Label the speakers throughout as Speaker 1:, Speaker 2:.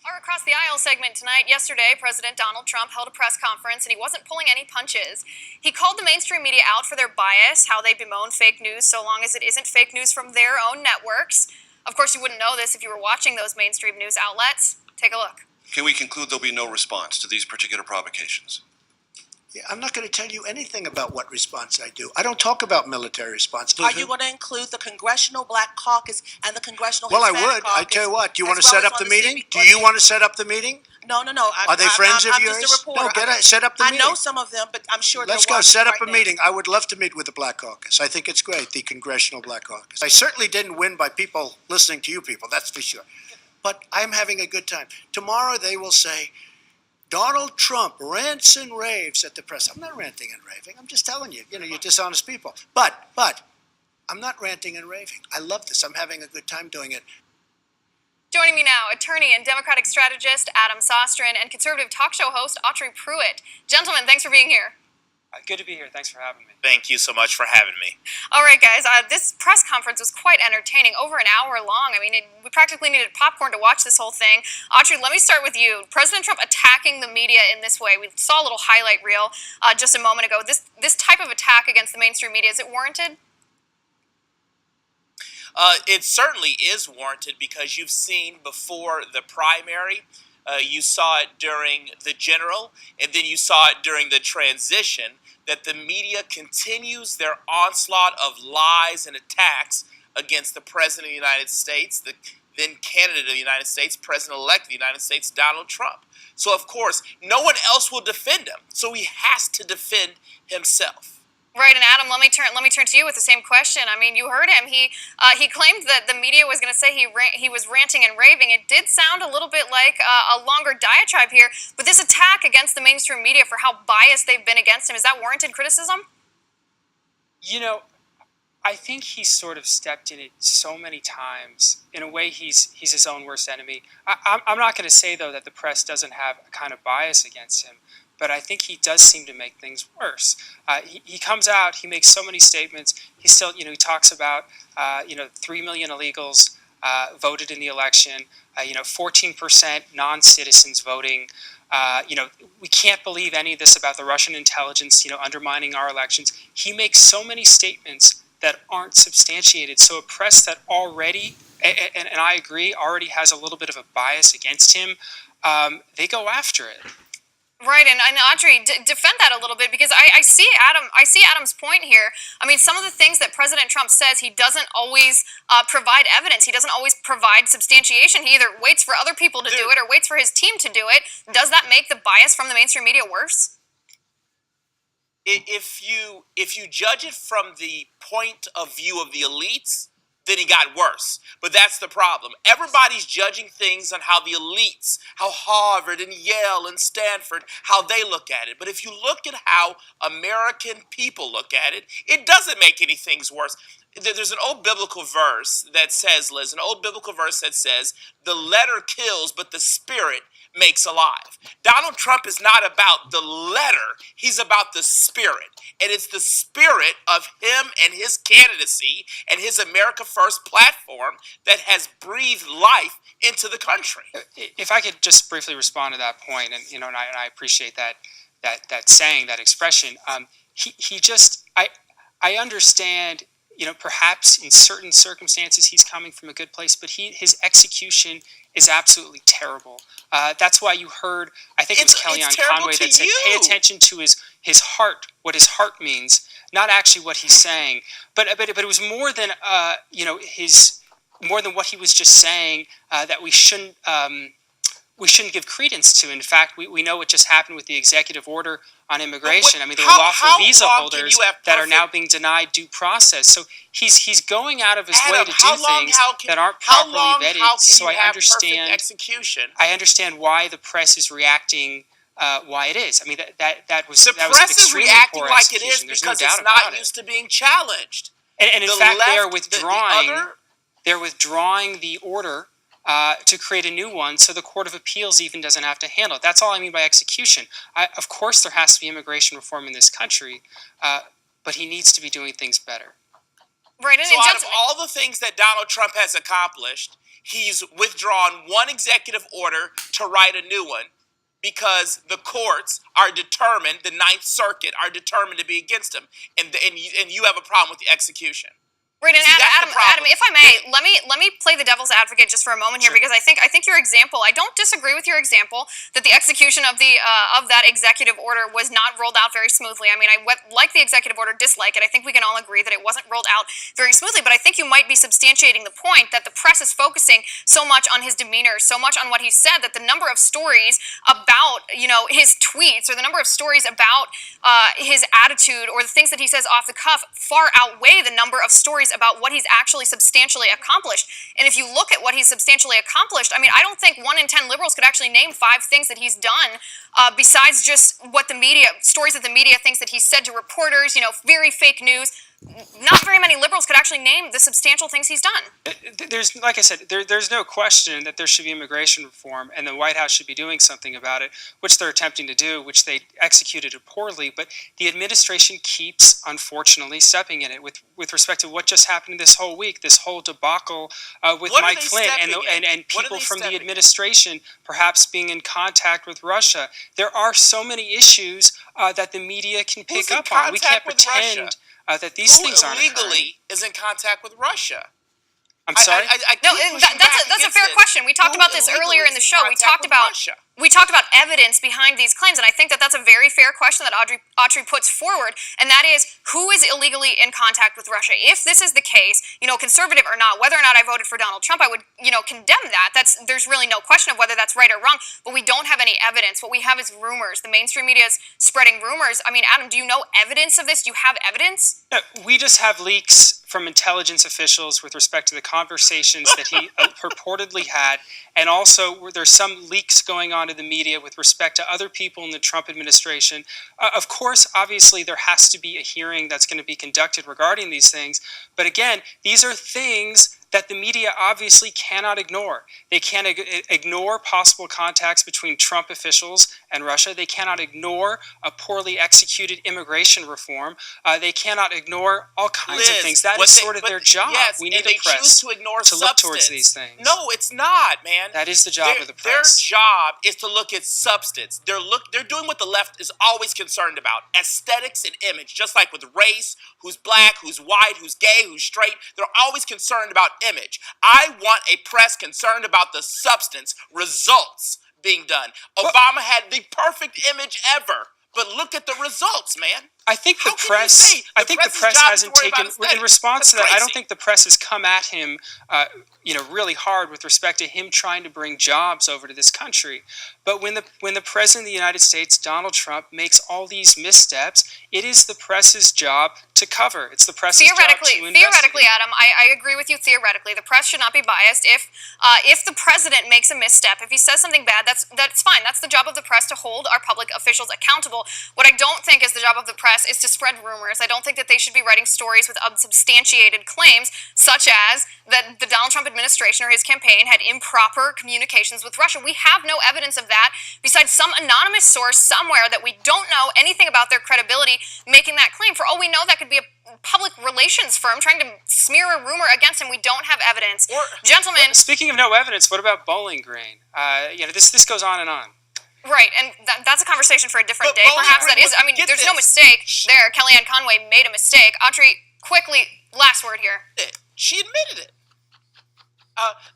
Speaker 1: Our Across the Aisle segment tonight. Yesterday, President Donald Trump held a press conference and he wasn't pulling any punches. He called the mainstream media out for their bias, how they bemoan fake news so long as it isn't fake news from their own networks. Of course, you wouldn't know this if you were watching those mainstream news outlets. Take a look.
Speaker 2: Can we conclude there'll be no response to these particular provocations?
Speaker 3: Yeah, I'm not going to tell you anything about what response I do. I don't talk about military response.
Speaker 4: Are you going to include the Congressional Black Caucus and the Congressional
Speaker 3: Well,
Speaker 4: Hispanic
Speaker 3: I would.
Speaker 4: Caucus?
Speaker 3: I tell you what. Do you want to
Speaker 4: as well
Speaker 3: set
Speaker 4: as
Speaker 3: up the
Speaker 4: on
Speaker 3: meeting?
Speaker 4: CB
Speaker 3: Do you want to set up the meeting?
Speaker 4: No.
Speaker 3: Are they friends of
Speaker 4: I'm
Speaker 3: yours?
Speaker 4: just a reporter.
Speaker 3: No, set up the meeting.
Speaker 4: I know some of them, but I'm sure
Speaker 3: Let's
Speaker 4: they're
Speaker 3: go set up
Speaker 4: right
Speaker 3: a
Speaker 4: now.
Speaker 3: meeting. I would love to meet with the Black Caucus. I think it's great, the Congressional Black Caucus. I certainly didn't win by people listening to you people, that's for sure. But I'm having a good time. Tomorrow they will say, Donald Trump rants and raves at the press. I'm not ranting and raving. I'm just telling you, you're dishonest people. But I'm not ranting and raving. I love this. I'm having a good time doing it.
Speaker 1: Joining me now, attorney and Democratic strategist Adam Sostrin and conservative talk show host Autry Pruitt. Gentlemen, thanks for being here.
Speaker 5: Good to be here. Thanks for having me.
Speaker 6: Thank you so much for having me.
Speaker 1: All right, guys, this press conference was quite entertaining, over an hour long. I mean, we practically needed popcorn to watch this whole thing. Autry, let me start with you. President Trump attacking the media in this way. We saw a little highlight reel just a moment ago. This type of attack against the mainstream media, is it warranted?
Speaker 6: It certainly is warranted because you've seen before the primary, you saw it during the general, and then you saw it during the transition, that the media continues their onslaught of lies and attacks against the President of the United States, the then candidate of the United States, President-elect of the United States, Donald Trump. So, of course, no one else will defend him, so he has to defend himself.
Speaker 1: Right, and Adam, let me turn to you with the same question. I mean, you heard him. He claimed that the media was going to say he was ranting and raving. It did sound a little bit like a longer diatribe here, but this attack against the mainstream media for how biased they've been against him, is that warranted criticism?
Speaker 5: I think he's sort of stepped in it so many times. In a way, he's his own worst enemy. I'm not going to say, though, that the press doesn't have a kind of bias against him, but I think he does seem to make things worse. He comes out, he makes so many statements. He still, he talks about, 3 million illegals voted in the election, 14% non-citizens voting. We can't believe any of this about the Russian intelligence, undermining our elections. He makes so many statements that aren't substantiated. So a press that already, and I agree, already has a little bit of a bias against him, they go after it.
Speaker 1: Right, and Audrey, defend that a little bit, because I see Adam's point here. I mean, some of the things that President Trump says, he doesn't always provide evidence. He doesn't always provide substantiation. He either waits for other people to do it or waits for his team to do it. Does that make the bias from the mainstream media worse?
Speaker 6: If you judge it from the point of view of the elites, then he got worse. But that's the problem. Everybody's judging things on how the elites, how Harvard and Yale and Stanford, how they look at it. But if you look at how American people look at it, it doesn't make any things worse. There's an old biblical verse that says, Liz, the letter kills, but the spirit makes alive. Donald Trump is not about the letter, he's about the spirit. And it's the spirit of him and his candidacy and his America First platform that has breathed life into the country.
Speaker 5: If I could just briefly respond to that point, and I appreciate that saying, that expression. I understand. Perhaps in certain circumstances he's coming from a good place, but his execution is absolutely terrible. That's why you heard, I think it was Kellyanne Conway that said, pay attention to his heart, what his heart means, not actually what he's saying. But it was more than more than what he was just saying that we shouldn't give credence to. In fact, we know what just happened with the executive order on immigration. I mean, there were lawful visa holders that are now being denied due process. So he's going out of his way to do things that aren't properly vetted. So I understand why the press is reacting why it is. I mean, that was
Speaker 6: the press is reacting like it is because it's not used to being challenged.
Speaker 5: And in fact, they are withdrawing the order to create a new one, so the Court of Appeals even doesn't have to handle it. That's all I mean by execution. Of course there has to be immigration reform in this country, but he needs to be doing things better.
Speaker 1: Right.
Speaker 6: So out of all the things that Donald Trump has accomplished, he's withdrawn one executive order to write a new one because the courts are determined, the Ninth Circuit are determined to be against him, and you have a problem with the execution.
Speaker 1: Right, and
Speaker 6: See,
Speaker 1: Adam, if I may, let me play the devil's advocate just for a moment here, because I think your example. I don't disagree with your example that the execution of that executive order was not rolled out very smoothly. I mean, I like the executive order, dislike it. I think we can all agree that it wasn't rolled out very smoothly. But I think you might be substantiating the point that the press is focusing so much on his demeanor, so much on what he said, that the number of stories about his tweets or the number of stories about his attitude or the things that he says off the cuff far outweigh the number of stories about what he's actually substantially accomplished. And if you look at what he's substantially accomplished, I mean, I don't think 1 in 10 liberals could actually name 5 things that he's done besides just what the media, stories that the media thinks that he's said to reporters, very fake news. Not very many liberals could actually name the substantial things he's done.
Speaker 5: There's, like I said, there's no question that there should be immigration reform, and the White House should be doing something about it, which they're attempting to do, which they executed it poorly. But the administration keeps, unfortunately, stepping in it with respect to what just happened this whole week, this whole debacle with Mike Flynn and people from the administration perhaps being in contact with Russia. There are so many issues that the media can pick up on. We can't pretend that these things aren't occurring.
Speaker 6: Who illegally is in contact with Russia?
Speaker 5: I'm sorry?
Speaker 1: That's a fair question. We talked about this earlier in the show. We talked about evidence behind these claims, and I think that that's a very fair question that Autry puts forward, and that is, who is illegally in contact with Russia? If this is the case, conservative or not, whether or not I voted for Donald Trump, I would, condemn that. There's really no question of whether that's right or wrong, but we don't have any evidence. What we have is rumors. The mainstream media is spreading rumors. I mean, Adam, do you know evidence of this? Do you have evidence?
Speaker 5: No, we just have leaks from intelligence officials with respect to the conversations that he purportedly had, and also there's some leaks going on in the media with respect to other people in the Trump administration. Of course, obviously, there has to be a hearing that's going to be conducted regarding these things, but again, these are things that the media obviously cannot ignore. They can't ignore possible contacts between Trump officials and Russia. They cannot ignore a poorly executed immigration reform. They cannot ignore all kinds of things. That is sort of their job.
Speaker 6: Yes,
Speaker 5: we need
Speaker 6: they
Speaker 5: a press
Speaker 6: choose to ignore
Speaker 5: look towards these things.
Speaker 6: No, it's not, man.
Speaker 5: That is the job of the press.
Speaker 6: Their job is to look at substance. They're doing what the left is always concerned about: aesthetics and image. Just like with race, who's black, who's white, who's gay, who's straight. They're always concerned about image. I want a press concerned about the substance, results being done. Obama had the perfect image ever, but look at the results, man.
Speaker 5: I think the press hasn't taken, in response to that, I don't think the press has come at him, really hard with respect to him trying to bring jobs over to this country. But when the president of the United States, Donald Trump, makes all these missteps, it is the press's job to cover. It's the press's job to investigate.
Speaker 1: Theoretically, Adam, I agree with you. Theoretically, the press should not be biased. If the president makes a misstep, if he says something bad, that's fine. That's the job of the press, to hold our public officials accountable. What I don't think is the job of the press is to spread rumors. I don't think that they should be writing stories with unsubstantiated claims, such as that the Donald Trump administration or his campaign had improper communications with Russia. We have no evidence of that besides some anonymous source somewhere that we don't know anything about their credibility making that claim. For all we know, that could be a public relations firm trying to smear a rumor against him. We don't have evidence. Gentlemen.
Speaker 5: Speaking of no evidence, what about Bowling Green? This goes on and on.
Speaker 1: Right, and that's a conversation for a different day. Perhaps that is. I mean, there's no mistake there. Kellyanne Conway made a mistake. Autry, quickly, last word here.
Speaker 6: She admitted it.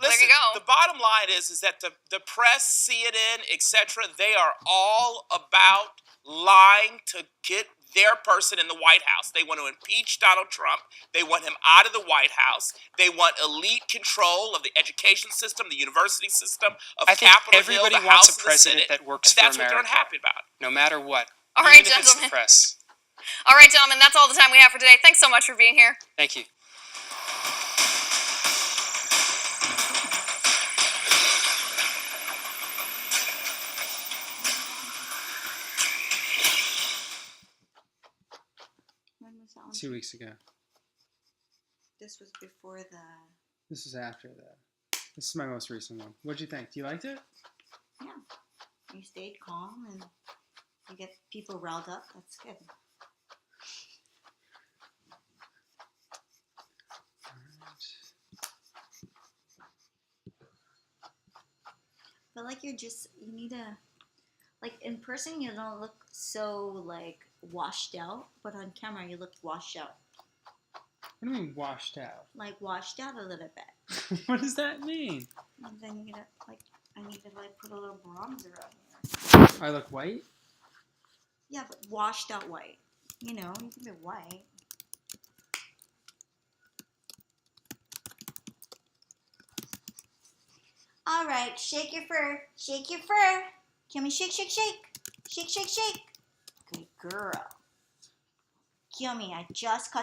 Speaker 6: Listen,
Speaker 1: there you go.
Speaker 6: The bottom line is that the press, CNN, etc., they are all about lying to get their person in the White House. They want to impeach Donald Trump. They want him out of the White House. They want elite control of the education system, the university system, of Capitol Hill, the House, and the Senate.
Speaker 5: Everybody wants a president that works for America.
Speaker 6: That's what they're unhappy about.
Speaker 5: No matter what.
Speaker 1: All right,
Speaker 5: even if it's the press.
Speaker 1: All right, gentlemen, that's all the time we have for today. Thanks so much for being here.
Speaker 5: Thank you.
Speaker 7: When was that one?
Speaker 8: 2 weeks ago.
Speaker 7: This was before the...
Speaker 8: This was after that. This is my most recent one. What'd you think? You liked it?
Speaker 7: Yeah. You stayed calm and you get people riled up. That's good. feel like you need to, like, in person you don't look so, like, washed out, but on camera you look washed out.
Speaker 8: What do you mean washed out?
Speaker 7: Like, washed out a little bit.
Speaker 8: What does that mean?
Speaker 7: And then you gotta, like, I need to, like, put a little bronzer on here.
Speaker 8: I look white?
Speaker 7: Yeah, but washed out white. You know, you can be white. All right, shake your fur. Shake your fur. Can we shake, shake, shake? Shake, shake, shake. Good girl. Kiyomi, I just cut